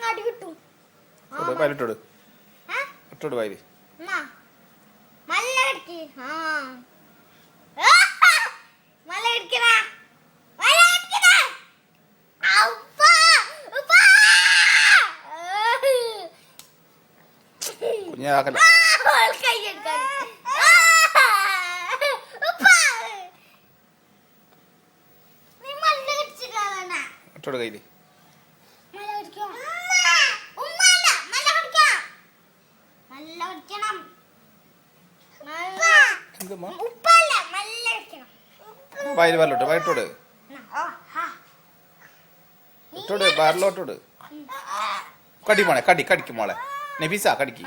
അടി കിട്ടും. വയലിട്ടോട് ഇട്ടോട് വയല് നല്ല കടിക്ക്. നല്ല കടിക്കണ കുഞ്ഞാക്കല്ല ഇട്ടോട് കയ്യില് വയല് വരലോട്ട് വയറ്റോട് ഇട്ടോട് വയറിലോട്ടോട് കടി മോളെ കടിക്കും മോളെ നഫീസ കടിക്ക്